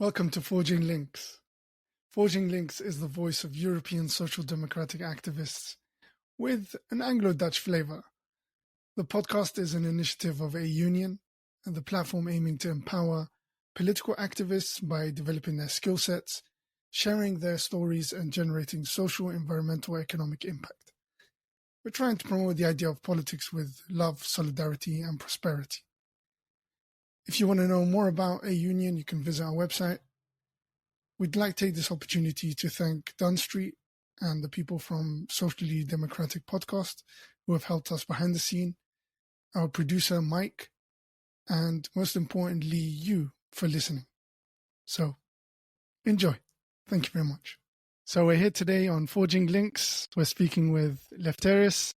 Welcome to Forging Links. Forging Links is the voice of European social democratic activists with an Anglo-Dutch flavor. The podcast is an initiative of AUnion, and the platform aiming to empower political activists by developing their skill sets, sharing their stories, and generating social, environmental, economic impact. We're trying to promote the idea of politics with love, solidarity, and prosperity. If you want to know more about AUnion, you can visit our website. We'd like to take this opportunity to thank Dunn and the people from Socially Democratic Podcast who have helped us behind the scene, our producer Mike, and most importantly, you for listening. So, enjoy. Thank you very much. So we're here today on Forging Links. We're speaking with Lefteris,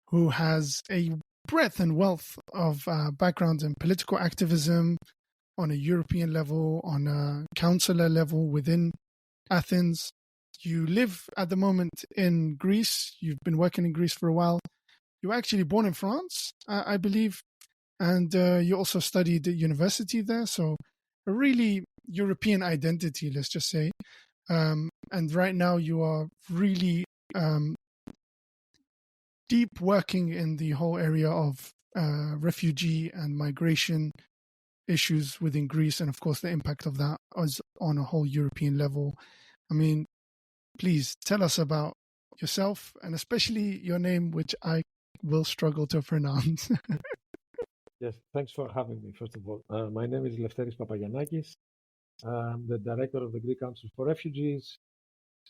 who has a breadth and wealth of backgrounds in political activism on a European level, on a councillor level within Athens. You live at the moment in Greece. You've been working in Greece for a while. You were actually born in France, I believe, and you also studied at university there. So a really European identity, let's just say. And right now you are really deep working in the whole area of refugee and migration issues within Greece, and of course the impact of that is on a whole European level. I mean, please tell us about yourself, and especially your name, which I will struggle to pronounce. Yes, thanks for having me, first of all. My name is Lefteris Papagiannakis. I'm the director of the Greek Council for Refugees.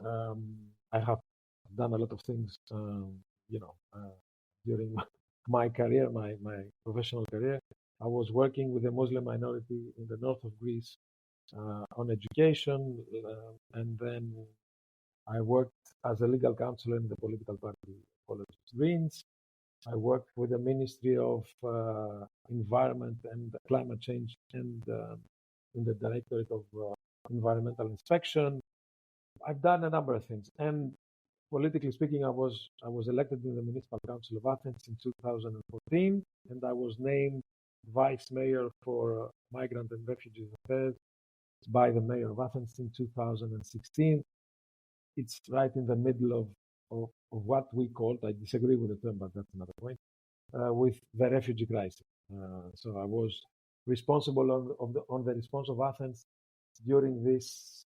I have done a lot of things, during my career, my professional career. I was working with the Muslim minority in the north of Greece on education, and then I worked as a legal counselor in the political party Ecologist Greens. I worked with the Ministry of Environment and Climate Change and in the Directorate of Environmental Inspection. I've done a number of things, and politically speaking, I was elected in the Municipal Council of Athens in 2014, and I was named Vice Mayor for Migrant and Refugee Affairs by the Mayor of Athens in 2016. It's right in the middle of what we called, I disagree with the term, but that's another point, with the refugee crisis. So I was responsible on the response of Athens during this,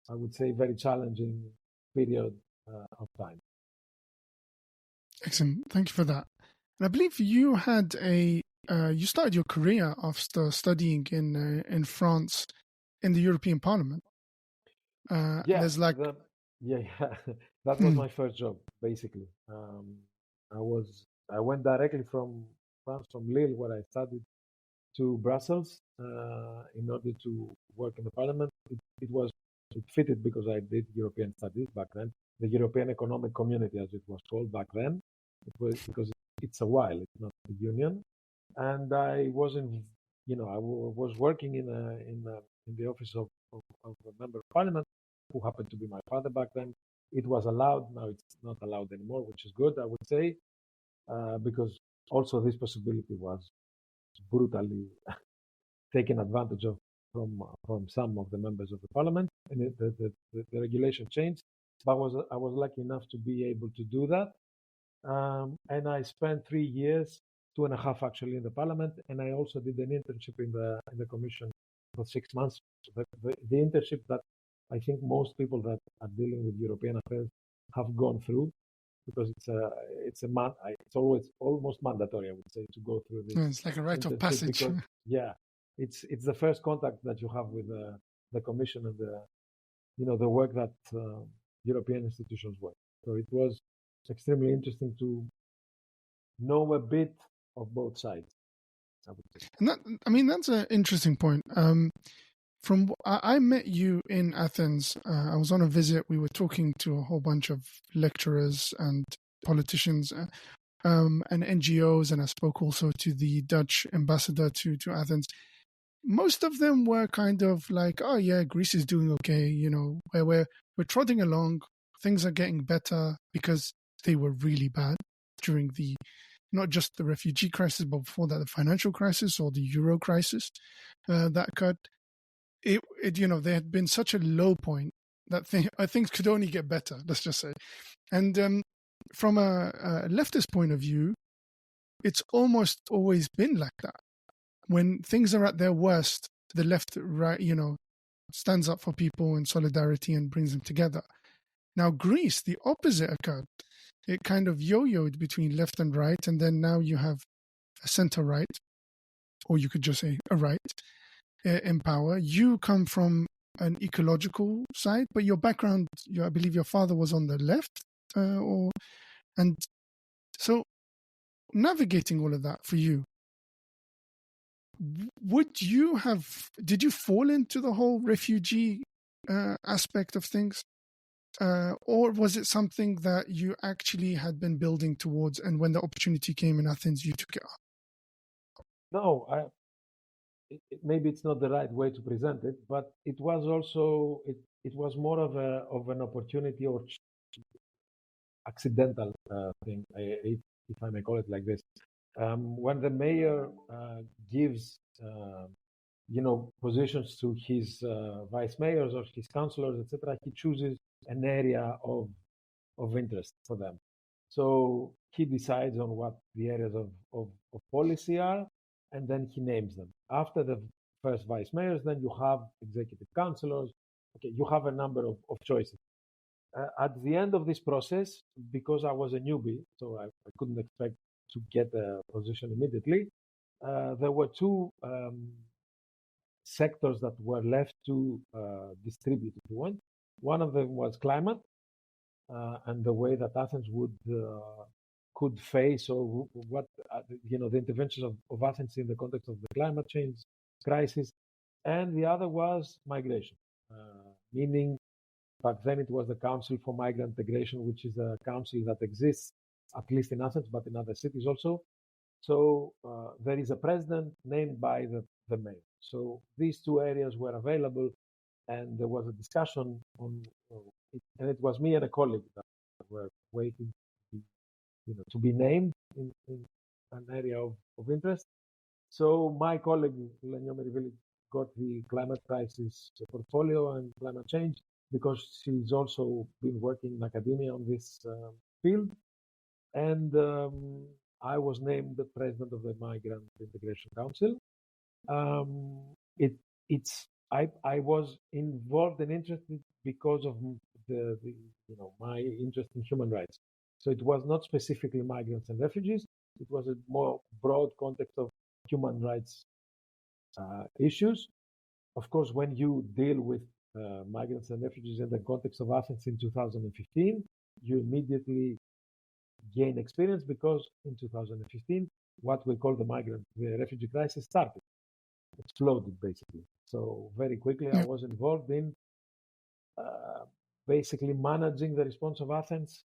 I would say, very challenging period of time. Excellent. Thank you for that. And I believe you had you started your career after studying in France in the European Parliament. That was my first job, basically. I went directly from France, from Lille, where I studied, to Brussels in order to work in the Parliament. It fitted because I did European studies back then, the European Economic Community, as it was called back then. It was because it's a while, it's not the Union. And I was I was working in the office of a member of Parliament, who happened to be my father back then. It was allowed. Now it's not allowed anymore, which is good, I would say, because also this possibility was brutally taken advantage of from some of the members of the Parliament, and the regulation changed. But I was lucky enough to be able to do that, and I spent 3 years, 2.5 actually, in the Parliament, and I also did an internship in the Commission for 6 months. The internship that I think most people that are dealing with European affairs have gone through, because it's always almost mandatory, I would say, to go through this. It's like a rite of passage. Because, it's the first contact that you have with the Commission and the work that European institutions work. So it was extremely interesting to know a bit of both sides, I would say. And that's an interesting point. I met you in Athens. I was on a visit. We were talking to a whole bunch of lecturers and politicians and NGOs, and I spoke also to the Dutch ambassador to Athens. Most of them were kind of like, oh yeah, Greece is doing okay, we're trotting along, things are getting better, because they were really bad during not just the refugee crisis, but before that, the financial crisis or the Euro crisis that occurred. there had been such a low point that things could only get better, let's just say. And from a leftist point of view, it's almost always been like that. When things are at their worst, the left, right, stands up for people in solidarity and brings them together. Now, Greece, the opposite occurred. It kind of yo-yoed between left and right, and then now you have a center-right, or you could just say a right, in power. You come from an ecological side, but your background, I believe your father was on the left, and so navigating all of that for you, did you fall into the whole refugee aspect of things? Or was it something that you actually had been building towards, and when the opportunity came in Athens, you took it up? No, maybe it's not the right way to present it, but it was also it was more of an opportunity or accidental thing, if I may call it like this. When the mayor gives positions to his vice mayors or his councillors, etc., he chooses an area of interest for them. So he decides on what the areas of policy are, and then he names them. After the first vice mayors, then you have executive councillors. Okay, you have a number of choices. At the end of this process, because I was a newbie, so I couldn't expect to get a position immediately, there were two sectors that were left to distribute, if you want. One of them was climate, and the way that Athens could face, or what the interventions of Athens in the context of the climate change crisis, and the other was migration, meaning back then it was the Council for Migrant Integration, which is a council that exists at least in Athens, but in other cities also. So there is a president named by the mayor. So these two areas were available, and there was a discussion on it, and it was me and a colleague that were waiting to be named in an area of interest. So my colleague Lenya Merivili got the climate crisis portfolio and climate change, because she's also been working in academia on this field, and I was named the president of the Migrant Integration Council. I was involved and interested because of my interest in human rights. So it was not specifically migrants and refugees. It was a more broad context of human rights issues. Of course, when you deal with migrants and refugees in the context of Athens in 2015, you immediately gain experience, because in 2015, what we call the refugee crisis started. Exploded, basically. So very quickly, I was involved in basically managing the response of Athens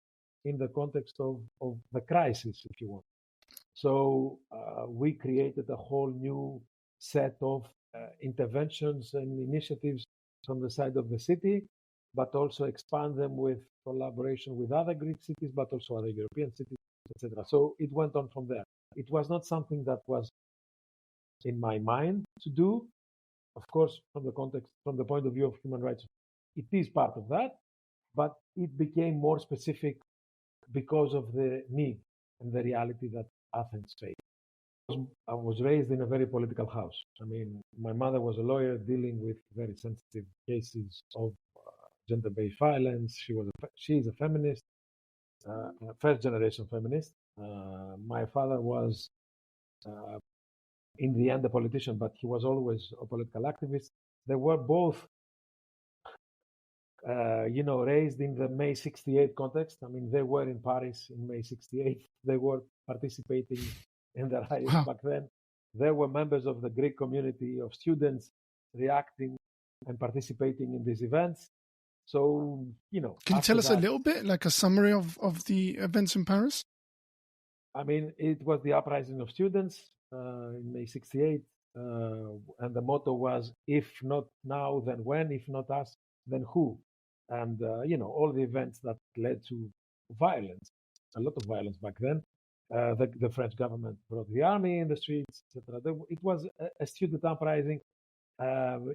in the context of the crisis, if you want. So we created a whole new set of interventions and initiatives from the side of the city, but also expand them with collaboration with other Greek cities, but also other European cities, etc. So it went on from there. It was not something that was in my mind to do. Of course, from the point of view of human rights, it is part of that, but it became more specific because of the need and the reality that Athens faced. I was raised in a very political house. I mean, my mother was a lawyer dealing with very sensitive cases of gender-based violence. She is a feminist, first-generation feminist. My father was, in the end, a politician, but he was always a political activist. They were both, raised in the May 68 context. I mean, they were in Paris in May 68. They were participating in the riots back then. They were members of the Greek community of students reacting and participating in these events. So, Can you tell us a little bit, like a summary of the events in Paris? I mean, it was the uprising of students in May 68. And the motto was, if not now, then when? If not us, then who? And, all the events that led to violence, a lot of violence back then. The French government brought the army in the streets, etc. It was a student uprising,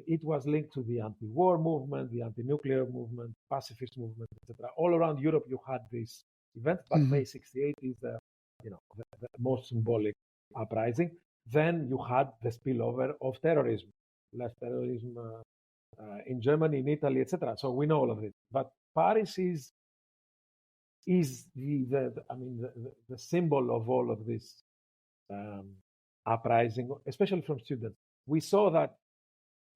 It was linked to the anti-war movement, the anti-nuclear movement, pacifist movement, etc. All around Europe, you had this event, but May 68 is the most symbolic uprising. Then you had the spillover of terrorism, left terrorism in Germany, in Italy, etc. So we know all of it. But Paris is the symbol of all of this uprising, especially from students. We saw that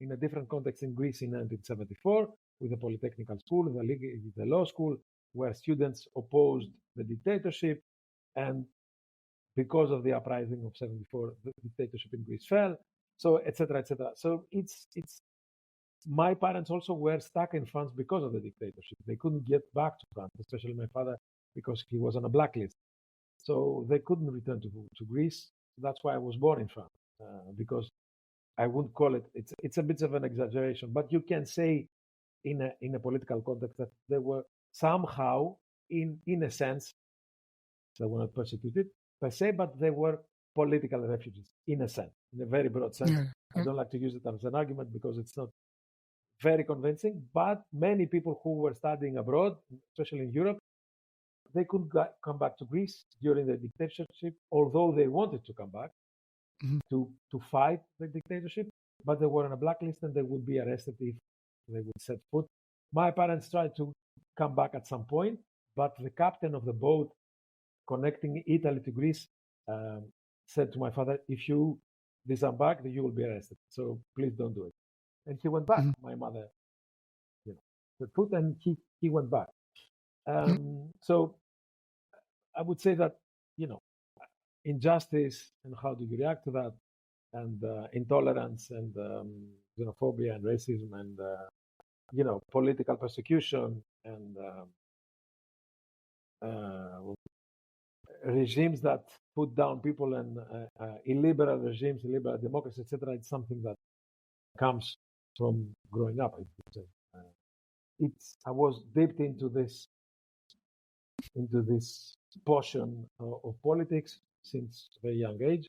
in a different context in Greece in 1974 with the Polytechnical School, the law school, where students opposed the dictatorship, and because of the uprising of 74, the dictatorship in Greece fell. So, etc., etc. So it's my parents also were stuck in France because of the dictatorship. They couldn't get back to France, especially my father, because he was on a blacklist. So they couldn't return to Greece. That's why I was born in France, because I wouldn't call it. It's a bit of an exaggeration, but you can say, in a political context, that they were somehow, in a sense, they were not persecuted per se, but they were political refugees, in a sense, in a very broad sense. Yeah. I don't like to use it as an argument because it's not very convincing. But many people who were studying abroad, especially in Europe, they couldn't come back to Greece during the dictatorship, although they wanted to come back to fight the dictatorship, but they were on a blacklist and they would be arrested if they would set foot. My parents tried to come back at some point, but the captain of the boat connecting Italy to Greece said to my father, if you disembark, you will be arrested. So please don't do it. And he went back. My mother, set foot, and he went back. So I would say that, injustice and how do you react to that, and intolerance and xenophobia and racism and political persecution and regimes that put down people and illiberal regimes, illiberal democracy, etc. It's something that comes from growing up. I would say. I was dipped into this portion of politics since a very young age.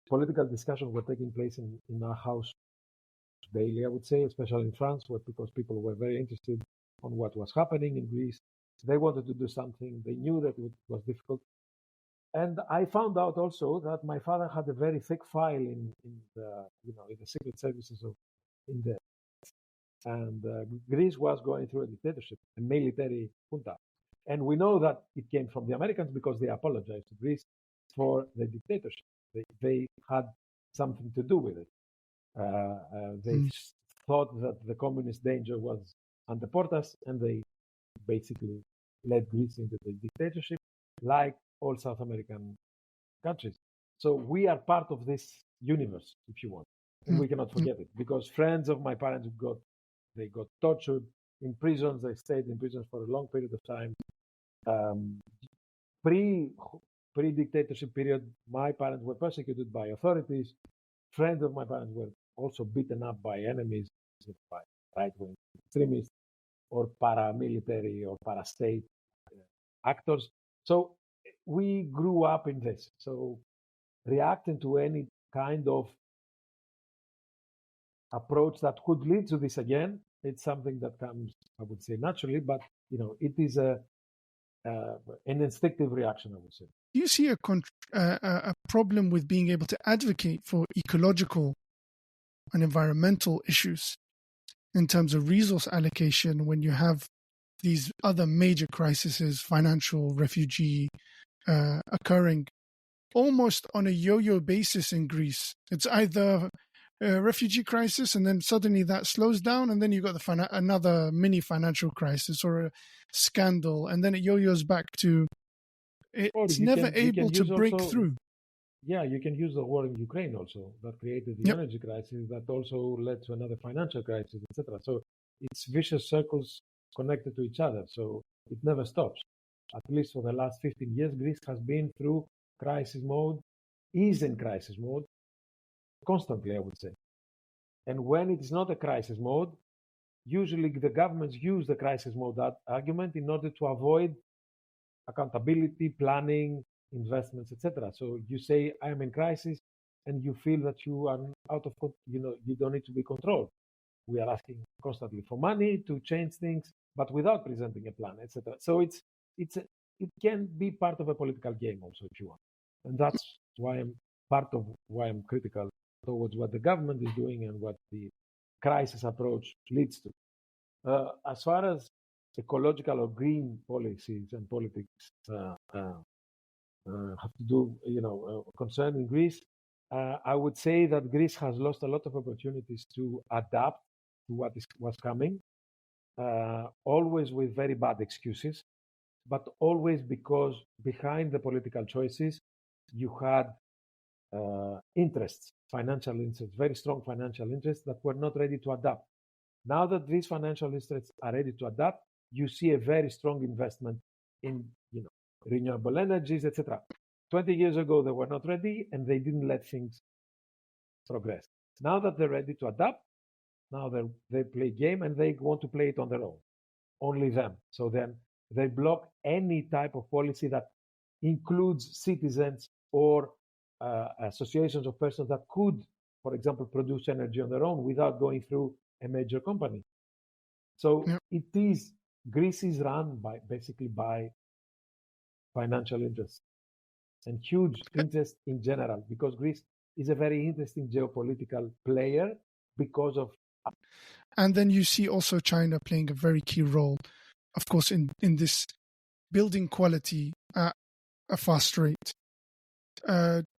Political discussions were taking place in our house daily, I would say, especially in France, because people were very interested on what was happening in Greece. They wanted to do something. They knew that it was difficult. And I found out also that my father had a very thick file in the secret services of India. And Greece was going through a dictatorship, a military junta. And we know that it came from the Americans because they apologized to Greece for the dictatorship. They had something to do with it. They thought that the communist danger was ante portas, and they basically led Greece into the dictatorship, like all South American countries. So we are part of this universe, if you want, and we cannot forget it, because friends of my parents got tortured in prisons. They stayed in prisons for a long period of time. Pre-dictatorship period, my parents were persecuted by authorities. Friends of my parents were also beaten up by enemies, by right-wing extremists or paramilitary or para-state actors. So we grew up in this. So reacting to any kind of approach that could lead to this again, it's something that comes, I would say, naturally, but it is an instinctive reaction, I would say. Do you see a problem with being able to advocate for ecological and environmental issues in terms of resource allocation when you have these other major crises, financial, refugee, occurring almost on a yo-yo basis in Greece? It's either a refugee crisis, and then suddenly that slows down, and then you've got another mini financial crisis or a scandal, and then it yo-yos back to it's never able to break through. Yeah, you can use the war in Ukraine also, that created the energy crisis, that also led to another financial crisis, etc. So it's vicious circles connected to each other. So it never stops. At least for the last 15 years, Greece has been through crisis mode, is in crisis mode, constantly, I would say. And when it is not a crisis mode, usually the governments use the crisis mode argument in order to avoid accountability, planning, investments, etc. So you say, I am in crisis, and you feel that you are out of, you don't need to be controlled. We are asking constantly for money to change things, but without presenting a plan, etc. So it can be part of a political game also, if you want, and that's why I'm critical towards what the government is doing and what the crisis approach leads to. As far as ecological or green policies and politics have to do, concerning Greece, I would say that Greece has lost a lot of opportunities to adapt to what was coming, always with very bad excuses, but always because behind the political choices, you had interests, financial interests, very strong financial interests that were not ready to adapt. Now that these financial interests are ready to adapt, you see a very strong investment in, renewable energies, etc. 20 years ago, they were not ready and they didn't let things progress. Now that they're ready to adapt, now they play game and they want to play it on their own, only them. So then they block any type of policy that includes citizens or associations of persons that could, for example, produce energy on their own without going through a major company. So Greece is run basically by financial interests and huge interest in general, because Greece is a very interesting geopolitical player because of. And then you see also China playing a very key role, of course, in this building quality at a fast rate.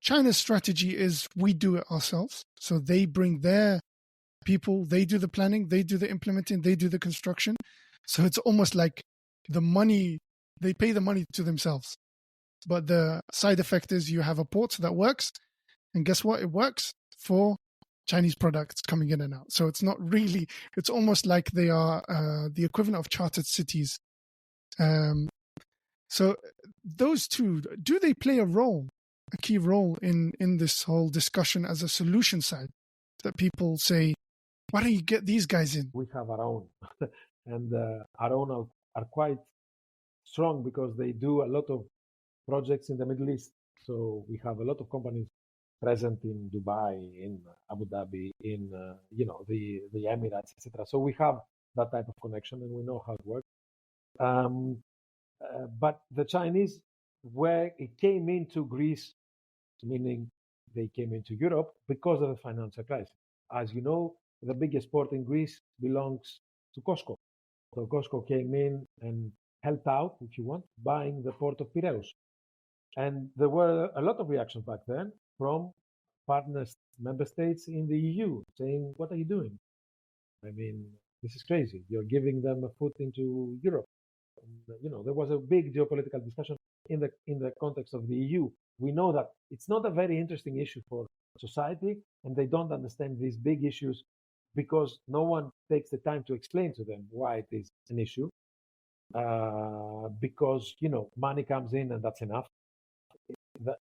China's strategy is we do it ourselves. So they bring their people, they do the planning, they do the implementing, they do the construction. So it's almost like the money, they pay the money to themselves. But the side effect is you have a port that works. And guess what? It works for Chinese products coming in and out. So it's not really, it's almost like they are the equivalent of chartered cities. So those two, do they play a key role in this whole discussion as a solution side, that people say, why don't you get these guys in? We have our own, and our own are quite strong because they do a lot of projects in the Middle East. So we have a lot of companies present in Dubai, in Abu Dhabi, in the Emirates, etc. So we have that type of connection and we know how it works. But the Chinese, where it came into Greece, meaning they came into Europe because of the financial crisis. As you know, the biggest port in Greece belongs to COSCO. So COSCO came in and helped out, if you want, buying the port of Piraeus. And there were a lot of reactions back then from partners, member states in the EU, saying, what are you doing? I mean, this is crazy. You're giving them a foot into Europe. And, there was a big geopolitical discussion in the context of the EU. We know that it's not a very interesting issue for society, and they don't understand these big issues because no one takes the time to explain to them why it is an issue. Because, money comes in and that's enough.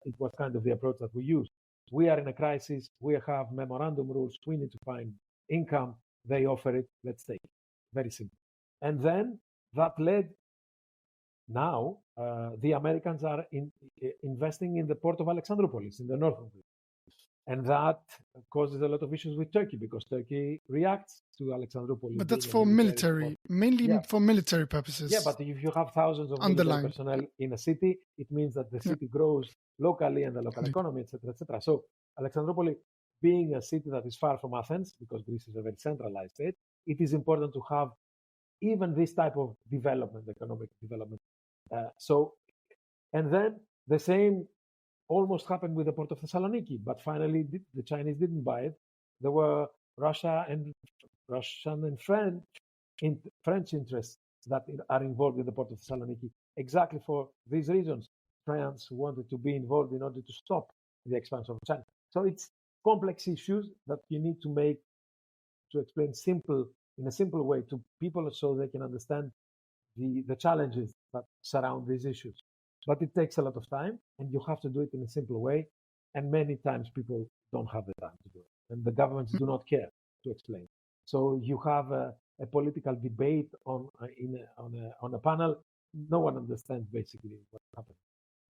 It was kind of the approach that we used. We are in a crisis. We have memorandum rules. We need to find income. They offer it. Let's take it. Very simple. And then that led. Now, the Americans are investing in the port of Alexandroupolis in the north of Greece. And that causes a lot of issues with Turkey because Turkey reacts to Alexandroupolis. But that's for military, mainly for military purposes. Yeah, but if you have thousands of military personnel in a city, it means that the city grows locally and the local economy, etc., etc. So Alexandroupolis, being a city that is far from Athens, because Greece is a very centralized state, it is important to have even this type of development, economic development. And then the same almost happened with the port of Thessaloniki, but finally the Chinese didn't buy it. There were Russian and French interests that are involved in the port of Thessaloniki, exactly for these reasons. France wanted to be involved in order to stop the expansion of China. So it's complex issues that you need to explain in a simple way to people so they can understand the challenges that surround these issues. But it takes a lot of time, and you have to do it in a simple way. And many times people don't have the time to do it, and the governments do not care to explain. So you have a political debate on a panel. No one understands basically what happened.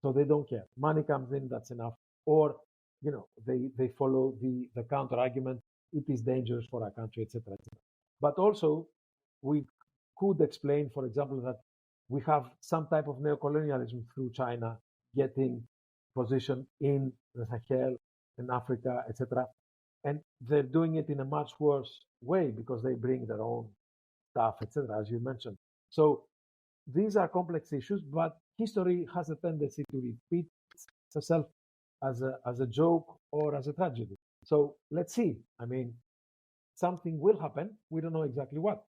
So they don't care. Money comes in, that's enough. Or they follow the counter argument. It is dangerous for our country, etc., etc. But also, we could explain, for example, that we have some type of neocolonialism through China getting position in the Sahel, in Africa, etc. And they're doing it in a much worse way because they bring their own stuff, etc., as you mentioned. So these are complex issues, but history has a tendency to repeat itself as a joke or as a tragedy. So let's see. I mean, something will happen. We don't know exactly what.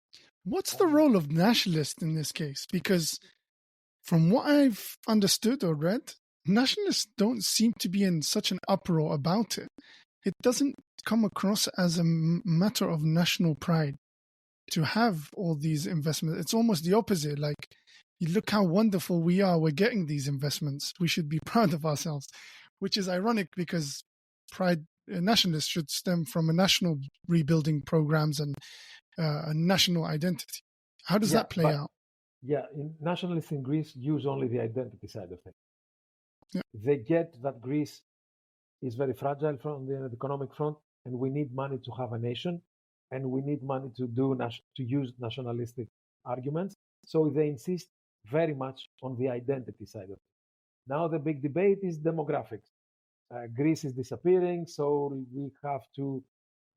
What's the role of nationalists in this case? Because from what I've understood or read, nationalists don't seem to be in such an uproar about it. It doesn't come across as a matter of national pride to have all these investments. It's almost the opposite. Like, you look how wonderful we are. We're getting these investments. We should be proud of ourselves, which is ironic because pride, nationalists should stem from a national rebuilding programs and a national identity. How does that play out? Yeah, nationalists in Greece use only the identity side of things. Yeah. They get that Greece is very fragile from the economic front, and we need money to have a nation, and we need money to use nationalistic arguments. So they insist very much on the identity side of it. Now the big debate is demographics. Greece is disappearing, so we have to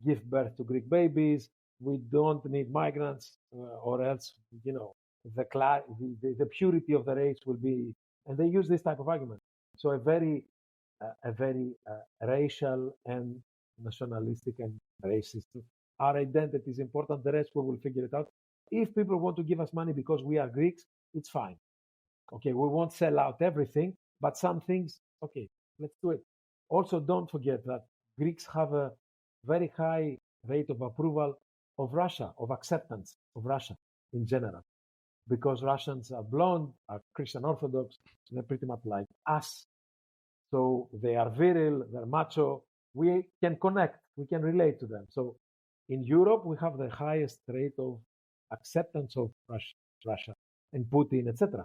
give birth to Greek babies. We don't need migrants, or else, the purity of the race will be. And they use this type of argument. So a very racial and nationalistic and racist. Our identity is important. The rest we will figure it out. If people want to give us money because we are Greeks, it's fine. Okay, we won't sell out everything, but some things, okay, let's do it. Also, don't forget that Greeks have a very high rate of approval of Russia, of acceptance of Russia in general, because Russians are blonde, are Christian Orthodox, they're pretty much like us. So they are viril, they're macho. We can connect, we can relate to them. So in Europe, we have the highest rate of acceptance of Russia and Putin, etc.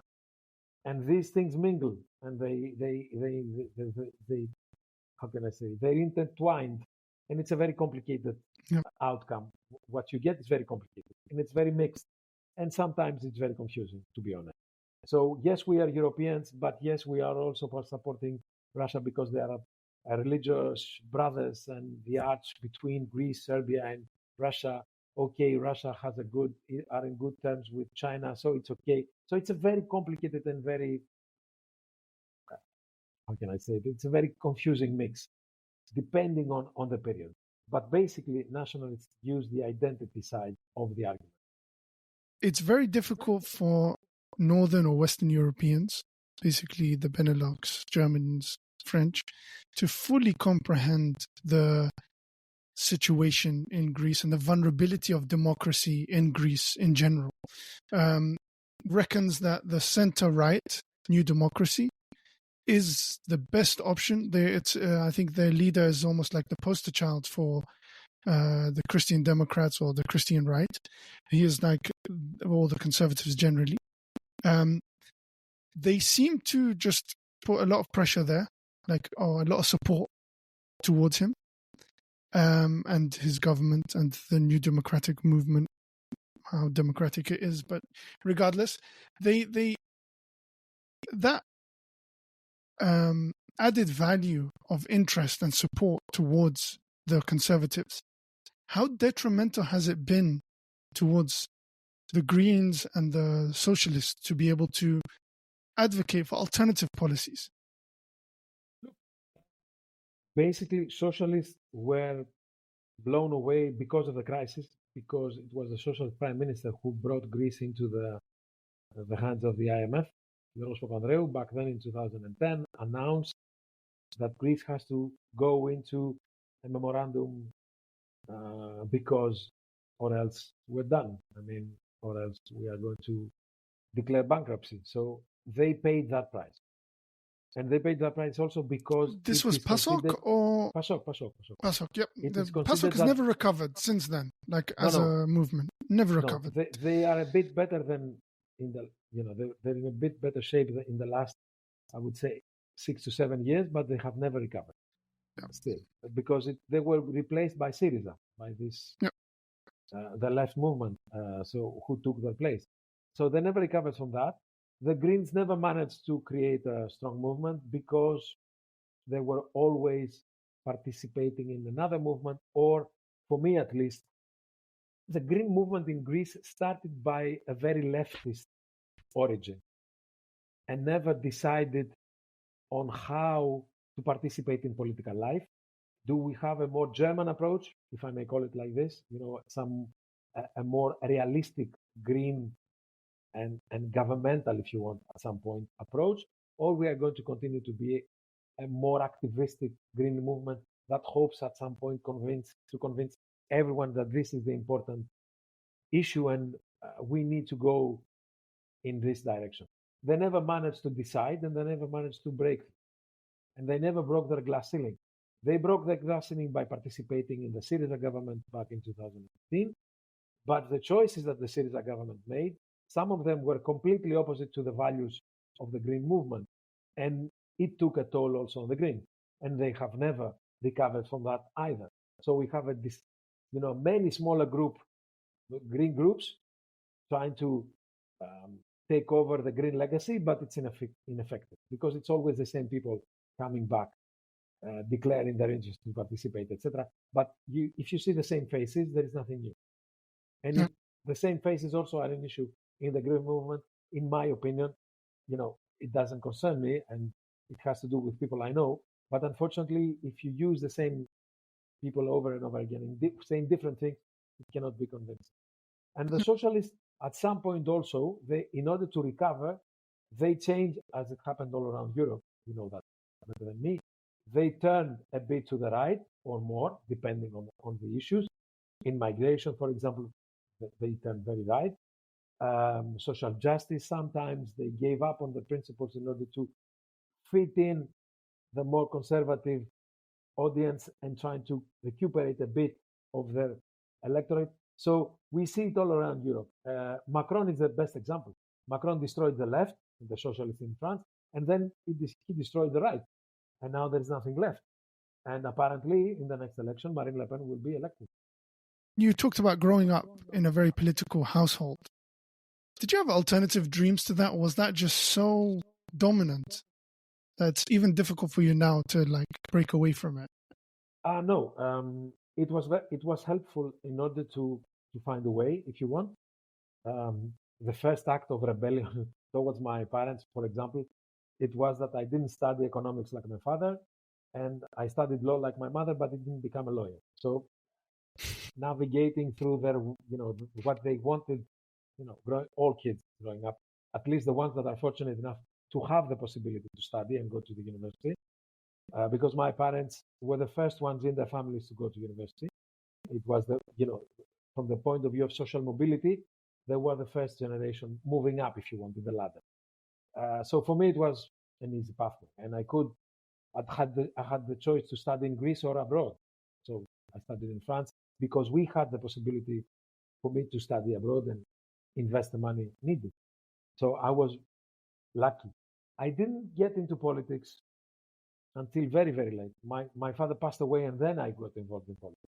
And these things mingle, and they how can I say, they're intertwined, and it's a very complicated outcome. What you get is very complicated, and it's very mixed, and sometimes it's very confusing, to be honest. So yes, we are Europeans, but yes, we are also supporting Russia because they are religious brothers, and the arch between Greece, Serbia, and Russia. Okay, Russia are in good terms with China, so it's okay. So it's a very complicated and very, how can I say it? It's a very confusing mix, depending on the period. But basically, nationalists use the identity side of the argument. It's very difficult for Northern or Western Europeans, basically the Benelux, Germans, French, to fully comprehend the situation in Greece and the vulnerability of democracy in Greece in general. Reckons that the center-right, New Democracy, is the best option. I think their leader is almost like the poster child for the Christian Democrats or the Christian right. He is like all the conservatives generally. They seem to just put a lot of pressure there, a lot of support towards him and his government and the New Democratic movement, how democratic it is. But regardless, that added value of interest and support towards the conservatives, how detrimental has it been towards the Greens and the socialists to be able to advocate for alternative policies? Basically, socialists were blown away because of the crisis, because it was the socialist prime minister who brought Greece into the hands of the IMF. Lefteris Papagiannakis, back then in 2010, announced that Greece has to go into a memorandum because, or else we're done. Or else we are going to declare bankruptcy. So they paid that price. And they paid that price also because... This was PASOK or... PASOK. PASOK, yep. The PASOK has never recovered since then, a movement. Never recovered. They are a bit better than they're in a bit better shape than in the last, I would say, 6 to 7 years, but they have never recovered. still, because they were replaced by Syriza, by this the left movement. So who took their place? So they never recovered from that. The Greens never managed to create a strong movement because they were always participating in another movement, or for me at least, the Green movement in Greece started by a very leftist origin and never decided on how to participate in political life. Do we have a more German approach, if I may call it like this? A more realistic green and governmental, if you want, at some point approach, or we are going to continue to be a more activistic green movement that hopes at some point to convince everyone that this is the important issue and we need to go in this direction. They never managed to decide, and they never managed to break, and they never broke their glass ceiling. They broke their glass ceiling by participating in the Syriza government back in 2015. But the choices that the Syriza government made, some of them were completely opposite to the values of the Green movement. And it took a toll also on the Green. And they have never recovered from that either. So we have many smaller green groups trying to take over the Green legacy, but it's ineffective because it's always the same people coming back, declaring their interest to participate, etc. But if you see the same faces, there is nothing new. And the same faces also are an issue in the Green movement. In my opinion, it doesn't concern me, and it has to do with people I know. But unfortunately, if you use the same people over and over again saying different things, it cannot be convincing. And the socialists, at some point also, in order to recover, they changed, as it happened all around Europe. You know that better than me. They turned a bit to the right or more, depending on the issues. In migration, for example, they turned very right. Social justice, sometimes they gave up on the principles in order to fit in the more conservative audience and trying to recuperate a bit of their electorate. So we see it all around Europe. Macron is the best example. Macron destroyed the left, the socialists in France, and then he destroyed the right. And now there's nothing left. And apparently, in the next election, Marine Le Pen will be elected. You talked about growing up in a very political household. Did you have alternative dreams to that, or was that just so dominant that it's even difficult for you now to break away from it? No. It was helpful in order to find a way, if you want. The first act of rebellion towards my parents, for example, it was that I didn't study economics like my father, and I studied law like my mother, but I didn't become a lawyer. So navigating through their, what they wanted, all kids growing up, at least the ones that are fortunate enough to have the possibility to study and go to the university, because my parents were the first ones in their families to go to university. It was from the point of view of social mobility, they were the first generation moving up, if you want, to the ladder. So for me, it was an easy pathway, and I had the choice to study in Greece or abroad. So I studied in France because we had the possibility for me to study abroad and invest the money needed. So I was lucky. I didn't get into politics until very, very late. My father passed away, and then I got involved in politics.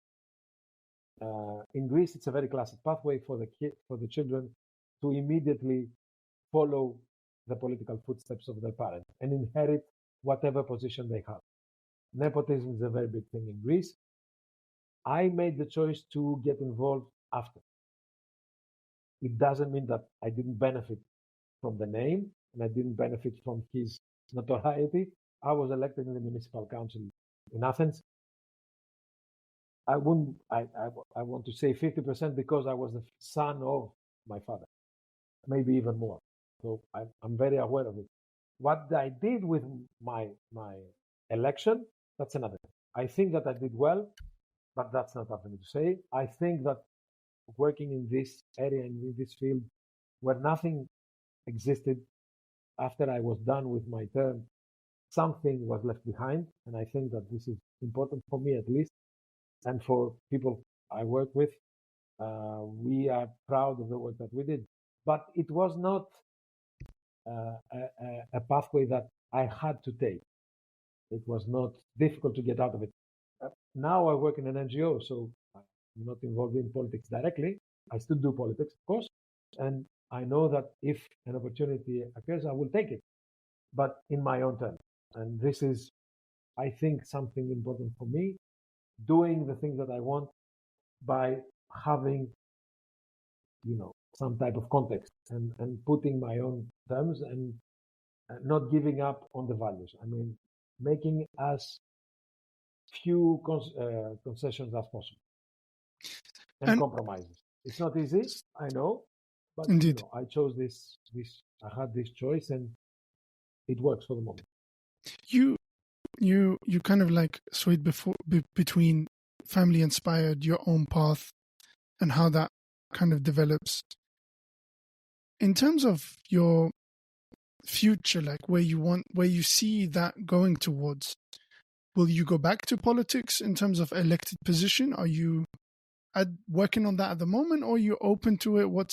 In Greece, it's a very classic pathway for the children to immediately follow the political footsteps of their parents and inherit whatever position they have. Nepotism is a very big thing in Greece. I made the choice to get involved after. It doesn't mean that I didn't benefit from the name and I didn't benefit from his notoriety. I was elected in the municipal council in Athens. I want to say 50% because I was the son of my father, maybe even more. So I'm very aware of it. What I did with my election, that's another thing. I think that I did well, but that's not up to me to say. I think that working in this area, in this field, where nothing existed after I was done with my term, something was left behind. And I think that this is important for me, at least, and for people I work with. We are proud of the work that we did. But it was not a pathway that I had to take. it was not difficult to get out of it. Now I work in an NGO, so I'm not involved in politics directly. I still do politics, of course, and I know that if an opportunity occurs, I will take it, but in my own terms. And this is, I think, something important for me, doing the things that I want by having, some type of context and putting my own terms and not giving up on the values. I mean, making as few concessions as possible and compromises. It's not easy, I know, but indeed, I chose this. I had this choice, and it works for the moment. You kind of like swayed between family inspired, your own path, and how that kind of develops. In terms of your future, like where you see that going towards, will you go back to politics in terms of elected position? Are you working on that at the moment, or are you open to it? What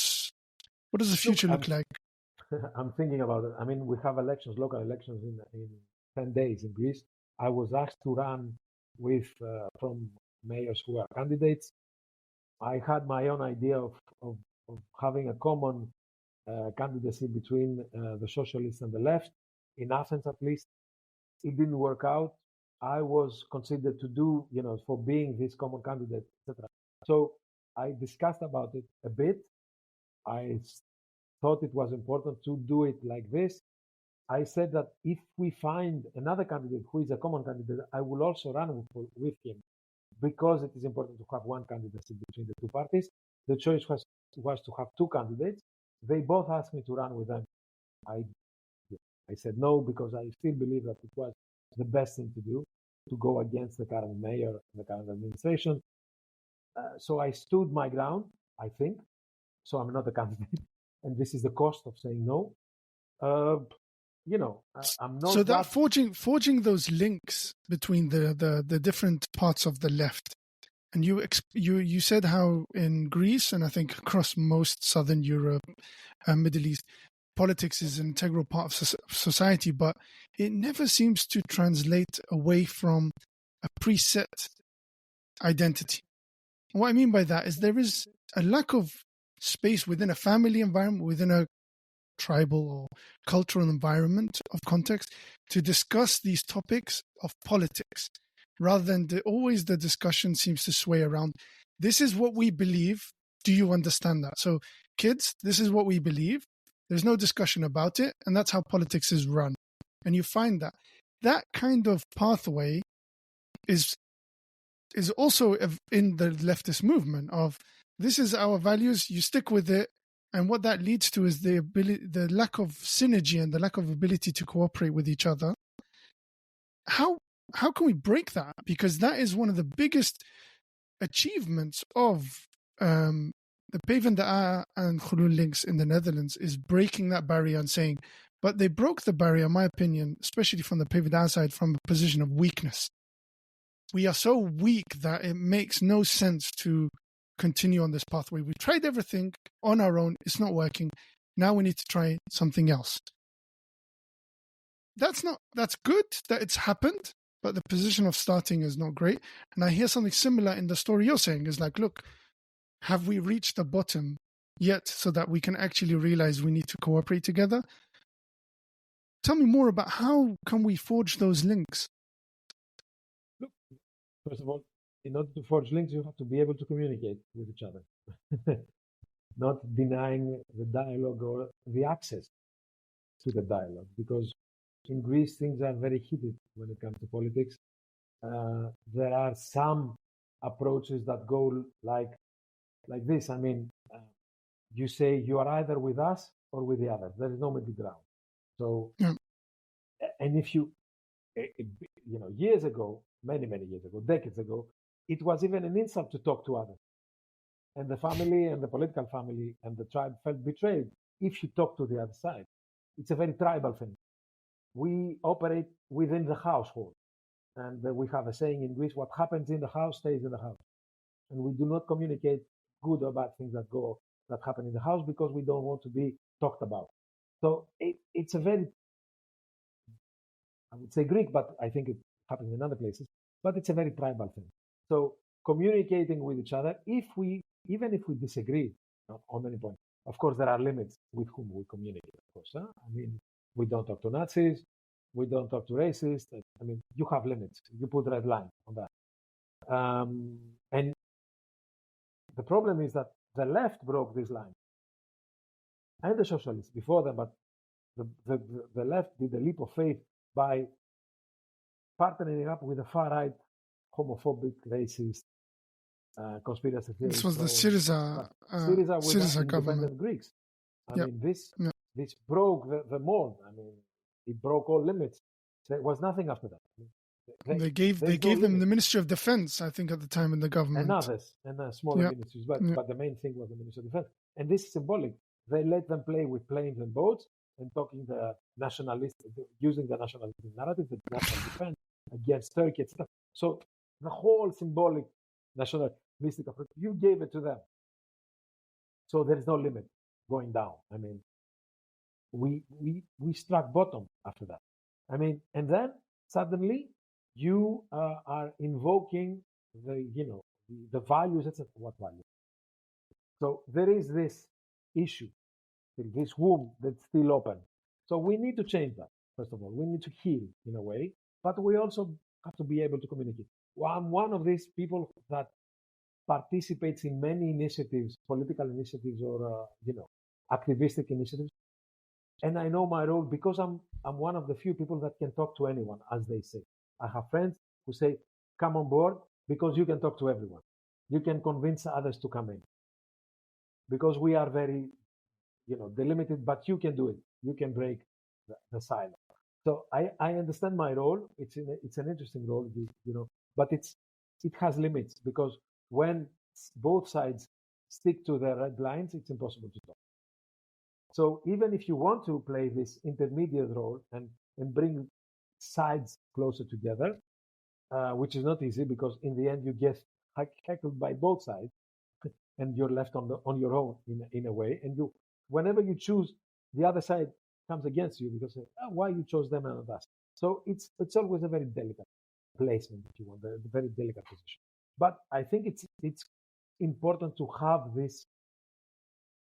does the future look like? I'm thinking about it. I mean, we have elections, local elections in 10 days in Greece. I was asked to run with from mayors who are candidates. I had my own idea of having a common candidacy between the socialists and the left, in Athens at least. It didn't work out. I was considered to do, for being this common candidate, etc. So I discussed about it a bit. I thought it was important to do it like this. I said that if we find another candidate who is a common candidate, I will also run with him, because it is important to have one candidacy between the two parties. The choice was to have two candidates. They both asked me to run with them. I said no, because I still believe that it was the best thing to do, to go against the current mayor and the current administration. So I stood my ground, I think. So I'm not a candidate. And this is the cost of saying no. I'm not. So that forging those links between the different parts of the left, and you said how in Greece and I think across most Southern Europe and Middle East, politics is an integral part of society, but it never seems to translate away from a preset identity. What I mean by that is there is a lack of space within a family environment, within a tribal or cultural environment of context, to discuss these topics of politics, rather than always the discussion seems to sway around, this is what we believe. Do you understand that? So kids, this is what we believe. There's no discussion about it. And that's how politics is run. And you find that kind of pathway is also in the leftist movement of, this is our values, you stick with it. And what that leads to is the lack of synergy and the lack of ability to cooperate with each other. How can we break that? Because that is one of the biggest achievements of the PvdA and GroenLinks in the Netherlands, is breaking that barrier and saying, but they broke the barrier, in my opinion, especially from the PvdA side, from a position of weakness. We are so weak that it makes no sense to continue on this pathway. We tried everything on our own. It's not working. Now we need to try something else. That's good that it's happened, but the position of starting is not great. And I hear something similar in the story you're saying, is like, look, have we reached the bottom yet so that we can actually realize we need to cooperate together? Tell me more about how can we forge those links? Look, first of all, in order to forge links, you have to be able to communicate with each other, not denying the dialogue or the access to the dialogue, because in Greece, things are very heated when it comes to politics. There are some approaches that go like this. I mean, you say you are either with us or with the other. There is no middle ground. So, and if years ago, many years ago, decades ago, it was even an insult to talk to others. And the family and the political family and the tribe felt betrayed if you talk to the other side. It's a very tribal thing. We operate within the household. And we have a saying in Greece, what happens in the house stays in the house. And we do not communicate good or bad things that happen in the house, because we don't want to be talked about. So it's a very, I would say Greek, but I think happening in other places, but it's a very tribal thing. So communicating with each other, even if we disagree on many points, of course, there are limits with whom we communicate, of course. Huh? I mean, we don't talk to Nazis, we don't talk to racists. I mean, you have limits. You put red line on that. And the problem is that the left broke this line. And the socialists before them, but the left did a leap of faith by partnering up with the far right, homophobic, racist, conspiracy theories. This was the Syriza with government. independent Greeks. I Yep. mean, this broke the mold. I mean, it broke all limits. There was nothing after that. They gave them the Ministry of Defense, I think, at the time in the government. And others, and smaller ministries, but the main thing was the Ministry of Defense. And this is symbolic. They let them play with planes and boats and talking using the nationalistic narrative, the national defense against Turkey, etc. So the whole symbolic nationalistic approach, you gave it to them. So there is no limit going down. I mean, we struck bottom after that. I mean, and then suddenly you are invoking the values, etc. What values? So there is this issue, this womb that's still open. So we need to change that. First of all, we need to heal in a way, but we also have to be able to communicate. Well, I'm one of these people that participates in many initiatives, political initiatives, or activistic initiatives, and I know my role because I'm one of the few people that can talk to anyone, as they say. I have friends who say, "Come on board," because you can talk to everyone. You can convince others to come in because we are very, delimited. But you can do it. You can break the silence. So I understand my role. It's an interesting role, but it has limits because when both sides stick to their red lines, it's impossible to talk. So even if you want to play this intermediate role and bring sides closer together, which is not easy because in the end you get heckled by both sides, and you're left on your own in a way. And whenever you choose, the other side comes against you because why you chose them and not us. So it's always a very delicate placement, if you want, a very delicate position. But I think it's important to have these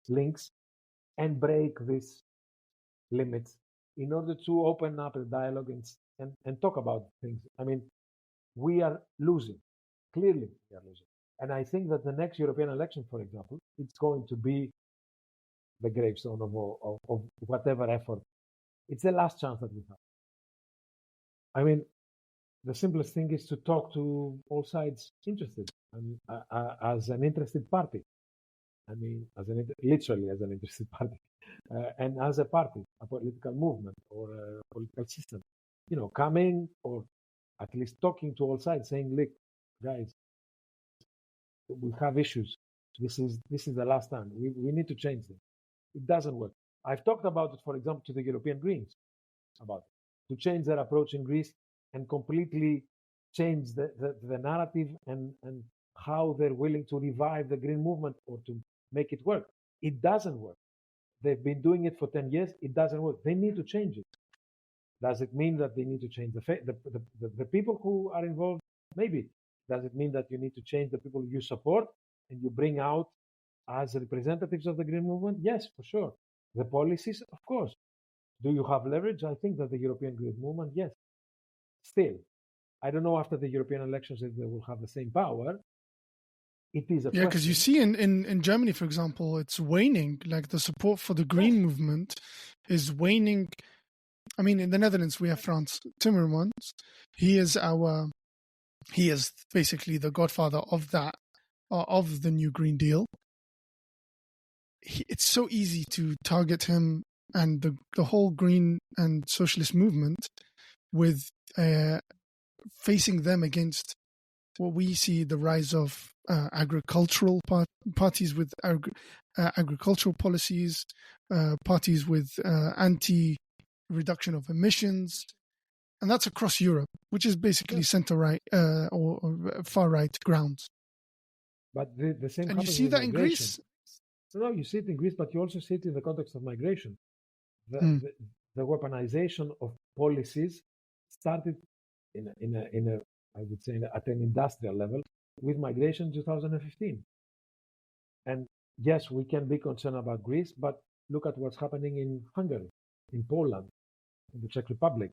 links and break these limits in order to open up a dialogue and talk about things. I mean, we are losing. Clearly, we are losing. And I think that the next European election, for example, it's going to be the gravestone of whatever effort. It's the last chance that we have. I mean, the simplest thing is to talk to all sides interested, and as an interested party. I mean, literally as an interested party, and as a party, a political movement or a political system, coming or at least talking to all sides, saying, "Look, guys, we have issues. This is the last time. We need to change them. It doesn't work." I've talked about it, for example, to the European Greens about it, to change their approach in Greece and completely change the narrative and how they're willing to revive the green movement or to make it work. It doesn't work. They've been doing it for 10 years. It doesn't work. They need to change it. Does it mean that they need to change the people who are involved? Maybe. Does it mean that you need to change the people you support and you bring out as representatives of the green movement? Yes, for sure. The policies, of course. Do you have leverage? I think that the European green movement, yes. Still, I don't know after the European elections if they will have the same power. It is a because you see in Germany, for example, it's waning. Like the support for the green movement is waning. I mean, in the Netherlands, we have Frans Timmermans. He is basically the godfather of that, of the new Green Deal. It's so easy to target him and the whole green and socialist movement with facing them against what we see the rise of agricultural parties with agricultural policies, parties with anti-reduction of emissions, and that's across Europe, which is basically center-right or far-right grounds. But the same. And you see that in Greece. No, you see it in Greece, but you also see it in the context of migration. The weaponization of policies started I would say at an industrial level with migration in 2015. And yes, we can be concerned about Greece, but look at what's happening in Hungary, in Poland, in the Czech Republic,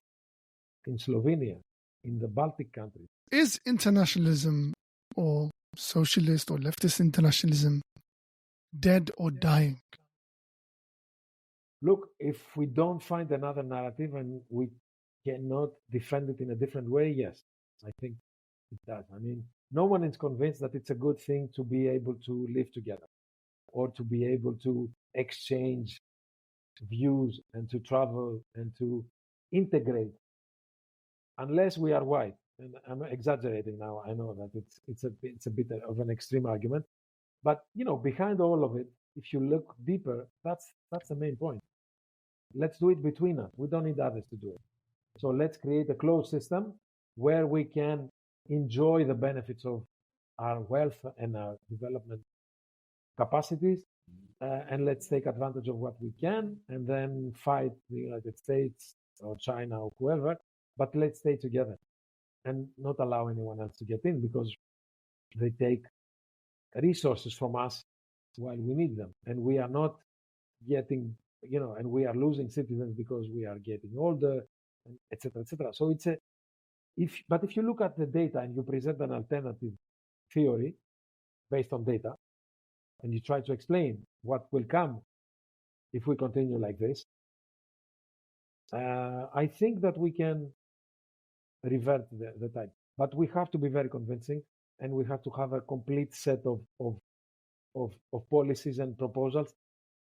in Slovenia, in the Baltic countries. Is internationalism or socialist or leftist internationalism dead or dying? Look, if we don't find another narrative and we cannot defend it in a different way, yes, I think it does. I mean, no one is convinced that it's a good thing to be able to live together or to be able to exchange views and to travel and to integrate, unless we are white. And I'm exaggerating now. I know that it's a bit of an extreme argument, but behind all of it, if you look deeper, that's the main point. Let's do it between us. We don't need others to do it. So let's create a closed system where we can enjoy the benefits of our wealth and our development capacities, and let's take advantage of what we can, and then fight the United States or China or whoever, but let's stay together and not allow anyone else to get in, because they take resources from us while we need them, and we are not getting, and we are losing citizens because we are getting older, etc., etc. So it's if you look at the data and you present an alternative theory based on data, and you try to explain what will come if we continue like this, I think that we can revert the tide. But we have to be very convincing, and we have to have a complete set of policies and proposals,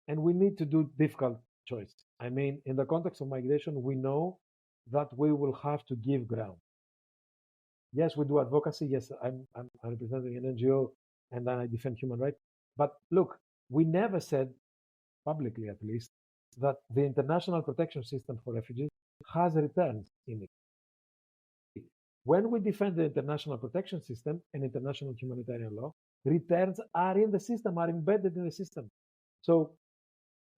and we need to do difficult choices. I mean, in the context of migration, we know that we will have to give ground. Yes, we do advocacy. Yes, I'm representing an NGO, and I defend human rights. But look, we never said, publicly at least, that the international protection system for refugees has returns in it. When we defend the international protection system and international humanitarian law, returns are in the system, are embedded in the system. So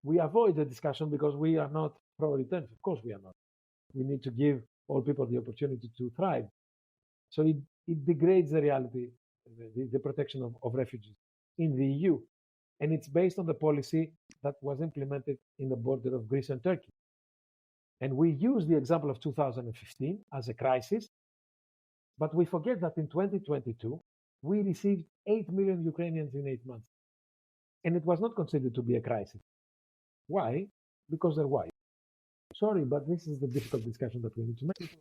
we avoid the discussion because we are not pro-returns. Of course we are not. We need to give all people the opportunity to thrive. So it degrades the reality, the protection of refugees in the EU. And it's based on the policy that was implemented in the border of Greece and Turkey. And we use the example of 2015 as a crisis, but we forget that in 2022, we received 8 million Ukrainians in 8 months. And it was not considered to be a crisis. Why? Because they're white. Sorry, but this is the difficult discussion that we need to make.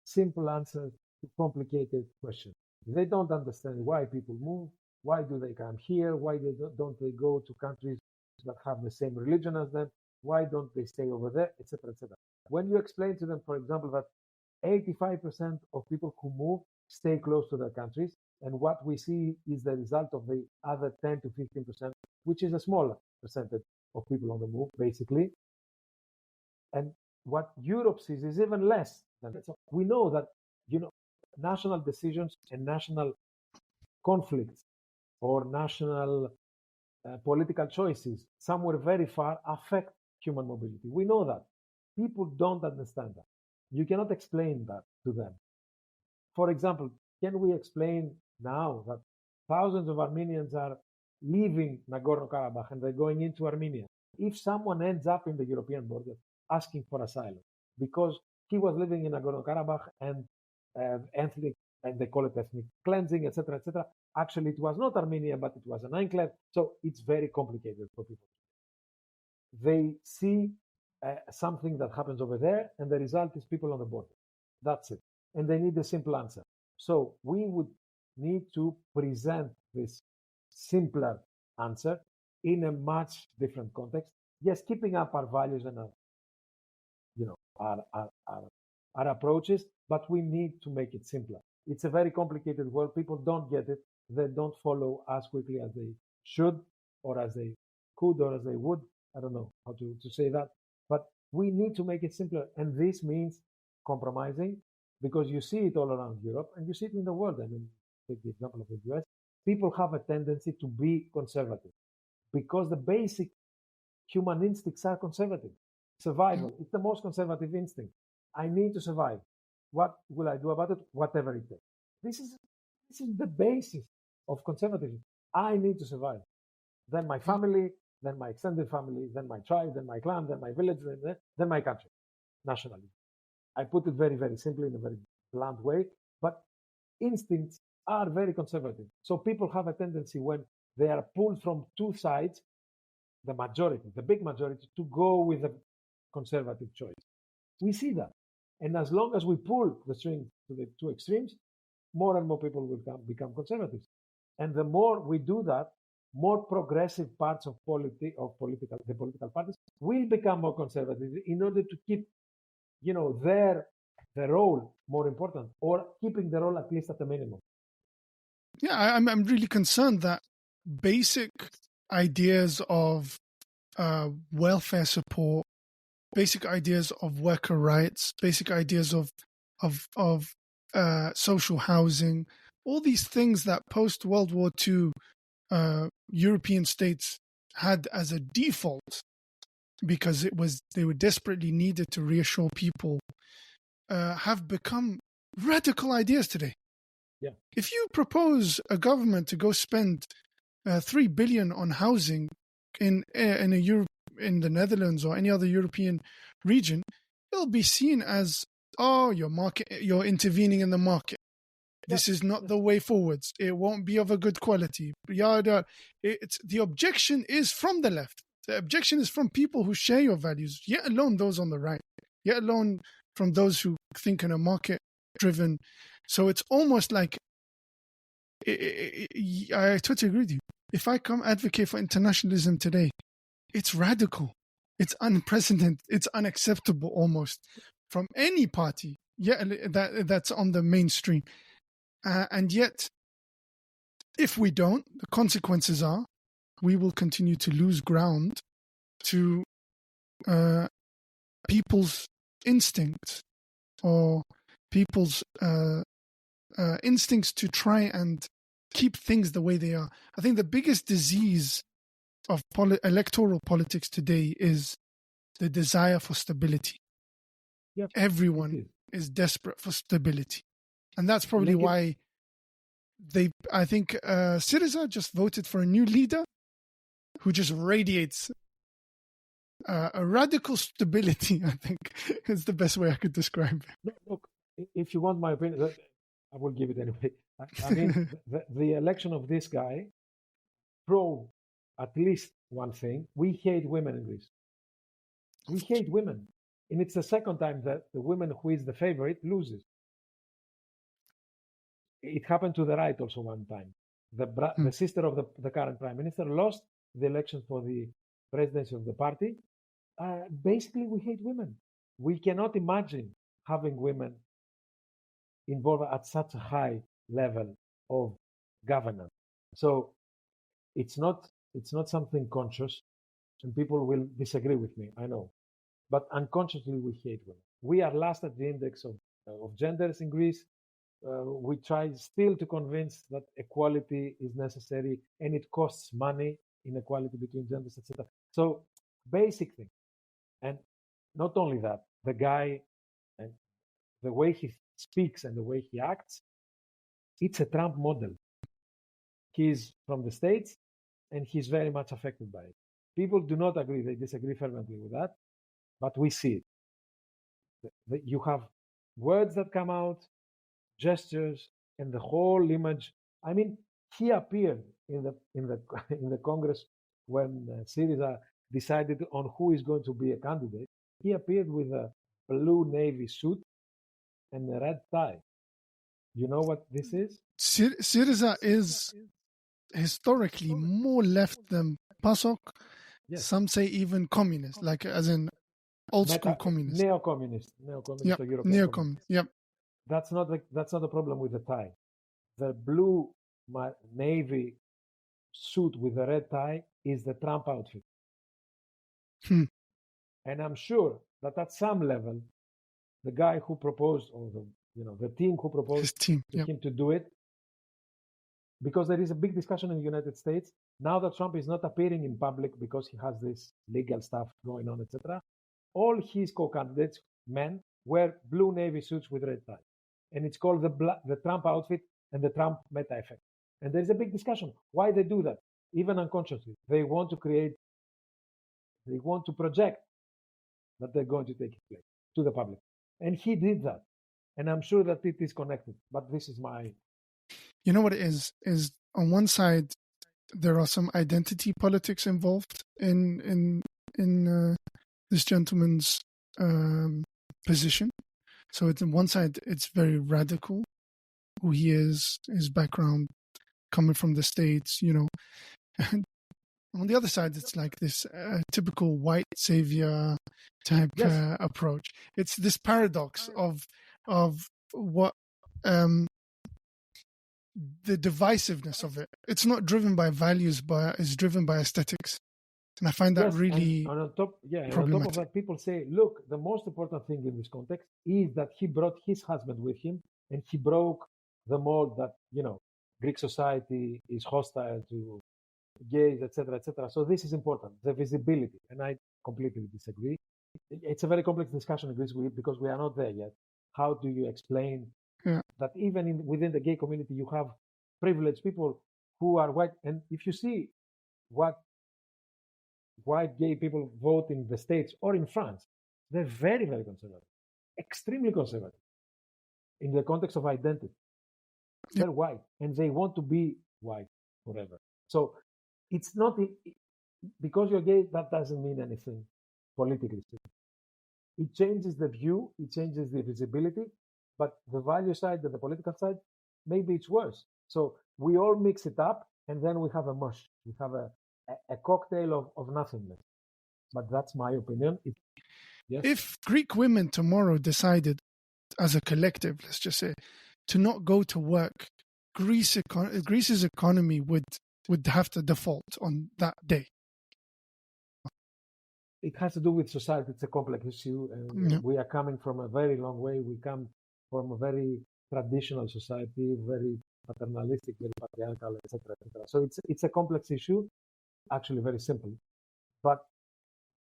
Simple answers to complicated questions. They don't understand why people move. Why do they come here? Why don't they go to countries that have the same religion as them? Why don't they stay over there, etc., etc. When you explain to them, for example, that 85% of people who move stay close to their countries, and what we see is the result of the other 10 to 15%, which is a smaller percentage of people on the move, basically. And what Europe sees is even less than that. So we know that, national decisions and national conflicts or national political choices somewhere very far affect human mobility. We know that. People don't understand that. You cannot explain that to them. For example, can we explain now that thousands of Armenians are leaving Nagorno-Karabakh and they're going into Armenia? If someone ends up in the European border asking for asylum because he was living in Nagorno-Karabakh and ethnic, and they call it ethnic cleansing, etc., etc. Actually, it was not Armenia, but it was an enclave. So it's very complicated for people. They see something that happens over there, and the result is people on the border. That's it. And they need a simple answer. So we would need to present this simpler answer in a much different context. Yes, keeping up our values and our approaches, but we need to make it simpler. It's a very complicated world. People don't get it. They don't follow as quickly as they should, or as they could, or as they would. I don't know how to say that, but we need to make it simpler. And this means compromising, because you see it all around Europe and you see it in the world. I mean, take the example of the US. People have a tendency to be conservative because the basic human instincts are conservative. Survival, it's the most conservative instinct. I need to survive. what will I do about it? Whatever it takes. This is the basis of conservatism. I need to survive. Then my family, then my extended family, then my tribe, then my clan, then my village, then my country, nationalism. I put it very, very simply in a very blunt way, but instincts are very conservative. So people have a tendency when they are pulled from two sides, the majority, the big majority, to go with a conservative choice. We see that. And as long as we pull the strings to the two extremes, more and more people will become conservatives. And the more we do that, more progressive parts of the political parties will become more conservative in order to keep, their role more important, or keeping the role at least at a minimum. Yeah, I'm really concerned that basic ideas of welfare support, basic ideas of worker rights, basic ideas of social housing, all these things that post World War II European states had as a default, because they were desperately needed to reassure people, have become radical ideas today. Yeah. If you propose a government to go spend $3 billion on housing in the Netherlands or any other European region, it'll be seen as, you're intervening in the market. This is not the way forwards. It won't be of a good quality. The objection is from the left. The objection is from people who share your values, yet alone those on the right, yet alone from those who think in a market-driven. So it's almost like, I totally agree with you. If I come advocate for internationalism today, it's radical. It's unprecedented. It's unacceptable almost from any party that's on the mainstream. And yet, if we don't, the consequences are we will continue to lose ground to people's instincts, or people's instincts to try and keep things the way they are. I think the biggest disease of electoral politics today is the desire for stability. Yep. Everyone is desperate for stability. And that's probably why I think Syriza just voted for a new leader who just radiates a radical stability, I think is the best way I could describe it. Look, if you want my opinion, I will give it anyway. I mean, the election of this guy proved at least one thing. We hate women in Greece. We hate women. And it's the second time that the woman who is the favorite loses. It happened to the right also one time. The sister of the current prime minister lost the election for the presidency of the party. Basically, we hate women. We cannot imagine having women involved at such a high level of governance. So it's not something conscious, and people will disagree with me, I know. But unconsciously, we hate women. We are last at the index of genders in Greece. We try still to convince that equality is necessary, and it costs money, inequality between genders, etc. So basic thing. And not only that, the guy and the way he speaks and the way he acts, it's a Trump model. He's from the States, and he's very much affected by it. People do not agree. They disagree fervently with that, but we see it. You have words that come out, gestures, and the whole image. I mean, he appeared in the Congress when Syriza decided on who is going to be a candidate. He appeared with a blue navy suit and a red tie. You know what this is? Syriza is historically more left than PASOK. Yes. Some say even communist, like as in old school communist. Neo-communist. Yep. Or European Neo-communist. Yep. That's not the problem with the tie. The blue navy suit with the red tie is the Trump outfit. And I'm sure that at some level, the guy who proposed, or the team who proposed him to do it, because there is a big discussion in the United States now that Trump is not appearing in public because he has this legal stuff going on, etc. All his co-candidates, men, wear blue navy suits with red ties. And it's called the Trump outfit and the Trump meta effect. And there's a big discussion why they do that, even unconsciously. They want to project that they're going to take it place to the public. And he did that. And I'm sure that it is connected. But this is my... You know what it is on one side, there are some identity politics involved in this gentleman's position. So it's on one side, it's very radical, who he is, his background, coming from the States, And on the other side, it's like this typical white savior type approach. It's this paradox of what the divisiveness of it. It's not driven by values, but it's driven by aesthetics. And I find that really and on top problematic. of that, people say, look, the most important thing in this context is that he brought his husband with him, and he broke the mold that, Greek society is hostile to gays, etc., etc. So this is important, the visibility. And I completely disagree. It's a very complex discussion in Greece because we are not there yet. How do you explain that even within the gay community, you have privileged people who are white? And if you see what white gay people vote in the States or in France, they're very, very conservative, extremely conservative in the context of identity. They're white and they want to be white forever. So it's not because you're gay, that doesn't mean anything politically speaking. It changes the view, it changes the visibility, but the value side and the political side, maybe it's worse. So we all mix it up and then we have a mush. We have a cocktail of nothingness. But that's my opinion. If Greek women tomorrow decided as a collective, let's just say, to not go to work, Greece's economy would have to default on that day. It has to do with society. It's a complex issue. And we are coming from a very long way. We come from a very traditional society, very paternalistic, very patriarchal, etc., etc. So it's a complex issue, actually very simple. But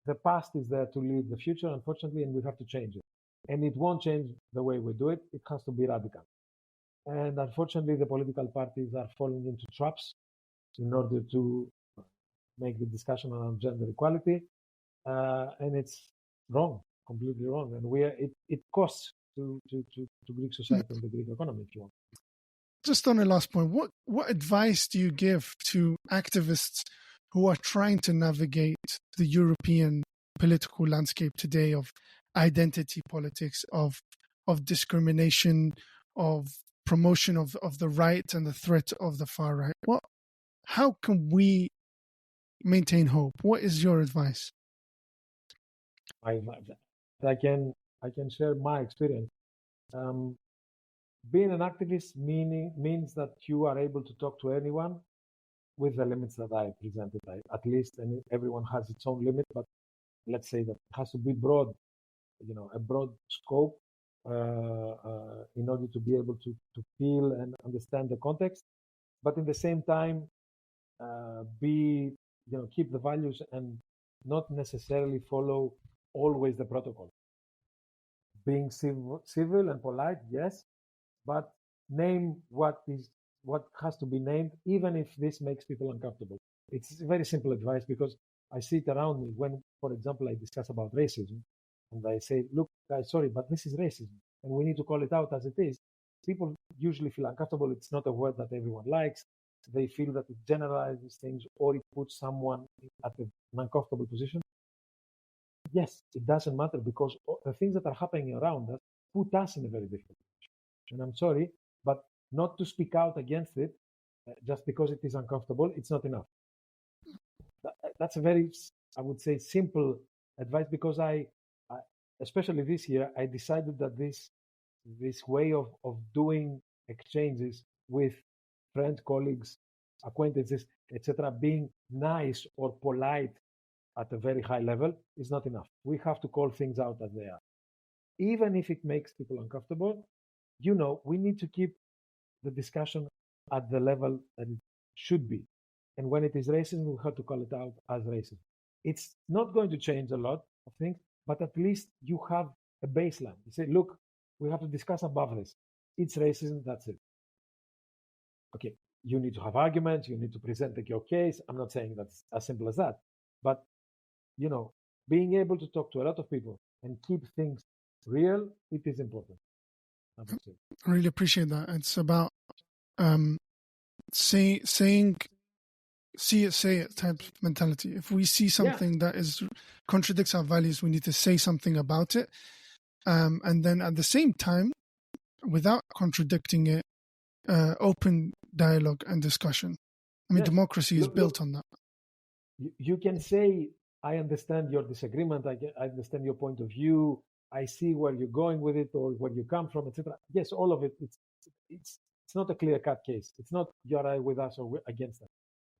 the past is there to lead the future, unfortunately, and we have to change it. And it won't change the way we do it. It has to be radical. And unfortunately, the political parties are falling into traps in order to make the discussion around gender equality. And it's wrong, completely wrong. And it costs to Greek society and the Greek economy, if you want. Just on the last point, what advice do you give to activists who are trying to navigate the European political landscape today of identity politics, of discrimination, of promotion of the right and the threat of the far right? How can we maintain hope? What is your advice? I can share my experience. Being an activist means that you are able to talk to anyone with the limits that I presented, at least, and everyone has its own limit, but let's say that it has to be broad, a broad scope in order to be able to feel and understand the context, but in the same time, keep the values and not necessarily follow always the protocol. Being civil and polite, yes, but name what has to be named, even if this makes people uncomfortable. It's very simple advice because I see it around me when, for example, I discuss about racism and I say, look, guys, sorry, but this is racism and we need to call it out as it is. People usually feel uncomfortable. It's not a word that everyone likes. They feel that it generalizes things or it puts someone at an uncomfortable position. Yes, it doesn't matter because the things that are happening around us put us in a very difficult position. And I'm sorry, but not to speak out against it just because it is uncomfortable, it's not enough. That's a very, I would say, simple advice because I especially this year, I decided that this way of doing exchanges with friends, colleagues, acquaintances, etc., being nice or polite at a very high level is not enough. We have to call things out as they are. Even if it makes people uncomfortable, we need to keep the discussion at the level that it should be. And when it is racism, we have to call it out as racism. It's not going to change a lot of things, but at least you have a baseline. You say, look, we have to discuss above this. It's racism, that's it. Okay, you need to have arguments, you need to present your case. I'm not saying that's as simple as that. But, being able to talk to a lot of people and keep things real, it is important. I really appreciate that. It's about see it type of mentality. If we see something that contradicts our values, we need to say something about it. And then at the same time, without contradicting it, open dialogue and discussion. I mean, democracy is built on that. You can say, I understand your disagreement. I understand your point of view. I see where you're going with it or where you come from, etc. Yes, all of it. It's not a clear-cut case. It's not you're with us or against us.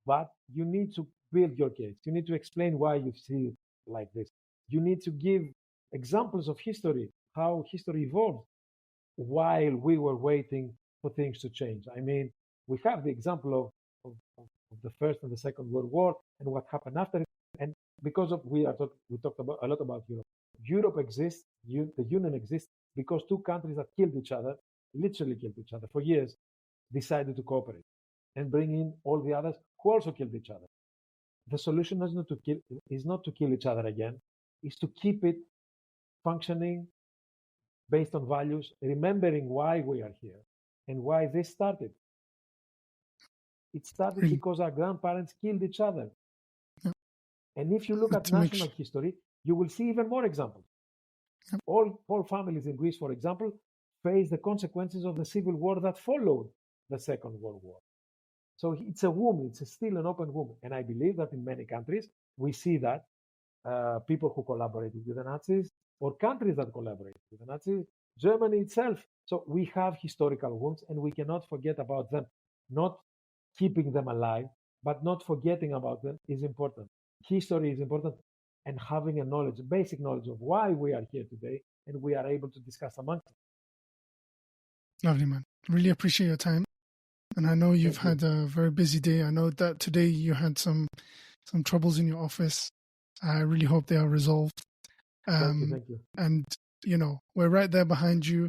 But you need to build your case. You need to explain why you see it like this. You need to give examples of history, how history evolved while we were waiting for things to change. I mean, we have the example of the First and the Second World War and what happened after it. And because of we talked a lot about Europe. Europe exists, the Union exists because two countries that killed each other, literally killed each other for years, decided to cooperate and bring in all the others who also killed each other. The solution is not to kill each other again, is to keep it functioning based on values, remembering why we are here and why this started. It started because our grandparents killed each other. Yeah. And if you look at national history, you will see even more examples. Yeah. All families in Greece, for example, faced the consequences of the civil war that followed the Second World War. So it's a wound, it's still an open wound. And I believe that in many countries, we see that people who collaborated with the Nazis or countries that collaborated with the Nazis, Germany itself. So we have historical wounds and we cannot forget about them. Not keeping them alive, but not forgetting about them is important. History is important, and having a basic knowledge of why we are here today, and we are able to discuss amongst them. Lovely, man. Really appreciate your time. And I know you've had a very busy day. I know that today you had some troubles in your office. I really hope they are resolved. Thank you. And, we're right there behind you.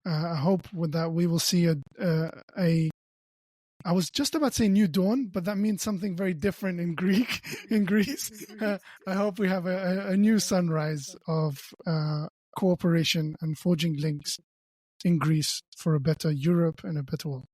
I hope with that we will see I was just about to say new dawn, but that means something very different in Greece. I hope we have a new sunrise of cooperation and forging links in Greece for a better Europe and a better world.